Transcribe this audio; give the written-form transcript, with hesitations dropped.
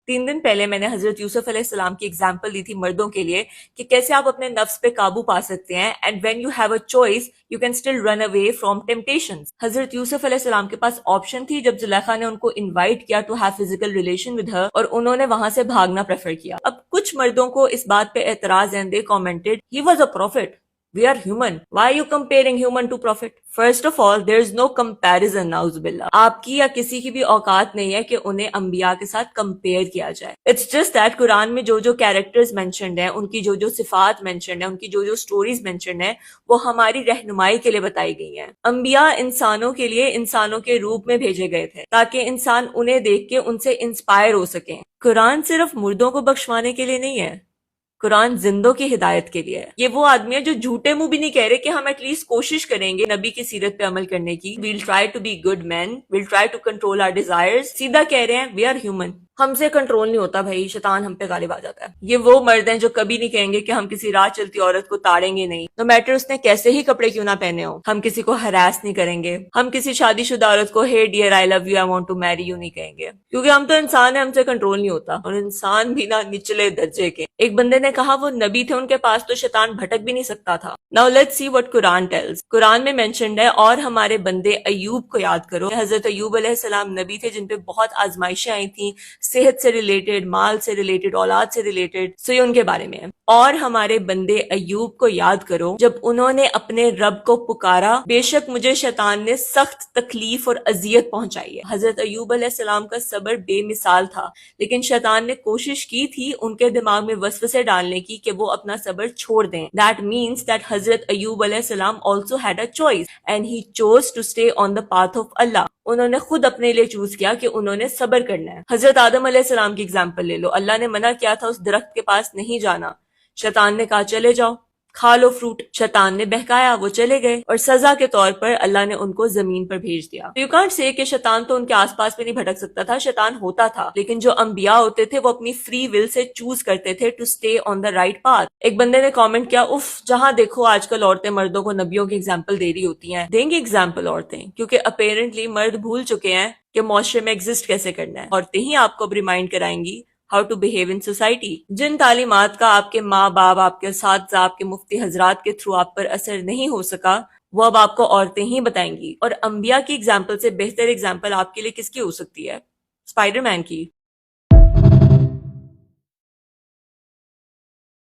3 دن پہلے میں نے حضرت یوسف علیہ السلام کی اگزامپل دی تھی مردوں کے لیے کہ کیسے آپ اپنے نفس پہ قابو پا سکتے ہیں and when you have a choice you can still run away from temptations. حضرت یوسف علیہ السلام کے پاس آپشن تھی جب زلیخا نے ان کو انوائٹ کیا to have physical relation with her, اور انہوں نے وہاں سے بھاگنا پریفر کیا. اب کچھ مردوں کو اس بات پہ اعتراض ہے، they commented he was a prophet. We are human. Why are you comparing human to prophet? First of all, there is no comparison, نعوذ باللہ. آپ کی یا کسی کی بھی اوقات نہیں ہے کہ انہیں انبیاء کے ساتھ کمپیئر کیا جائے. It's just that قرآن میں جو کیریکٹرز مینشنڈ ہیں، ان کی جو صفات مینشنڈ ہیں، ان کی جو سٹوریز مینشنڈ ہیں، وہ ہماری رہنمائی کے لیے بتائی گئی ہیں. انبیاء انسانوں کے لیے انسانوں کے روپ میں بھیجے گئے تھے تاکہ انسان انہیں دیکھ کے ان سے انسپائر ہو سکیں. قرآن صرف مردوں کو بخشوانے کے لیے نہیں ہے، قرآن زندوں کی ہدایت کے لیے ہے. یہ وہ آدمی ہے جو جھوٹے منہ بھی نہیں کہہ رہے کہ ہم ایٹ لیسٹ کوشش کریں گے نبی کی سیرت پہ عمل کرنے کی. We'll try to be good man, we'll try to control our desires. سیدھا کہہ رہے ہیں وی آر ہیومن. ہم سے کنٹرول نہیں ہوتا بھائی، شیطان ہم پہ غالب آ جاتا ہے. یہ وہ مرد ہیں جو کبھی نہیں کہیں گے کہ ہم کسی راہ چلتی عورت کو تاڑیں گے نہیں، نو میٹر اس نے کیسے ہی کپڑے کیوں نہ پہنے ہو. ہم کسی کو ہراس نہیں کریں گے. ہم کسی شادی شدہ عورت کو ہے dear I love you, I want to marry you نہیں کہیں گے، کیونکہ ہم تو انسان ہیں، ہم سے کنٹرول نہیں ہوتا، اور انسان بھی نہ نچلے درجے کے. ایک بندے نے کہا وہ نبی تھے، ان کے پاس تو شیطان بھٹک بھی نہیں سکتا تھا. Now let's see what Quran tells. قرآن میں مینشنڈ ہے اور ہمارے بندے ایوب کو یاد کرو. حضرت ایوب علیہ السلام نبی تھے جن پہ بہت آزمائشیں آئی تھیں، صحت سے ریلیٹڈ، مال سے ریلیٹڈ، اولاد سے ریلیٹڈ. سو یہ ان کے بارے میں ہے. اور ہمارے بندے ایوب کو یاد کرو جب انہوں نے اپنے رب کو پکارا، بے شک مجھے شیطان نے سخت تکلیف اور اذیت پہنچائی ہے. حضرت ایوب علیہ السلام کا صبر بے مثال تھا، لیکن شیطان نے کوشش کی تھی ان کے دماغ میں وسوسے ڈالنے کی کہ وہ اپنا صبر چھوڑ دیں. That means that حضرت ایوب علیہ السلام also had a choice and he chose to stay on the path of Allah. انہوں نے خود اپنے لیے چوز کیا کہ انہوں نے صبر کرنا ہے. حضرت آدم علیہ السلام کی اگزامپل لے لو. اللہ نے منع کیا تھا اس درخت کے پاس نہیں جانا، شیطان نے کہا چلے جاؤ کھا لو فروٹ. شیطان نے بہکایا، وہ چلے گئے، اور سزا کے طور پر اللہ نے ان کو زمین پر بھیج دیا. یو کانٹ سے کہ شیطان تو ان کے آس پاس میں نہیں بھٹک سکتا تھا، شیطان ہوتا تھا، لیکن جو انبیاء ہوتے تھے وہ اپنی فری ول سے چوز کرتے تھے to stay on the right path. ایک بندے نے کامنٹ کیا، اف جہاں دیکھو آج کل عورتیں مردوں کو نبیوں کی ایگزامپل دے رہی ہوتی ہیں. دیں گی ایگزامپل عورتیں، کیونکہ اپیرنٹلی مرد بھول چکے ہیں کہ معاشرے میں ایگزسٹ کیسے کرنا ہے. عورتیں ہی آپ کو اب ریمائنڈ کرائیں گی how to behave in society. جن تعلیمات کا آپ کے ماں باپ، آپ کے اساتذہ، آپ کے مفتی حضرات کے تھرو آپ پر اثر نہیں ہو سکا، وہ اب آپ کو عورتیں ہی بتائیں گی. اور انبیاء کی ایگزامپل سے بہتر ایگزامپل آپ کے لیے کس کی ہو سکتی ہے؟ اسپائڈر مین کی.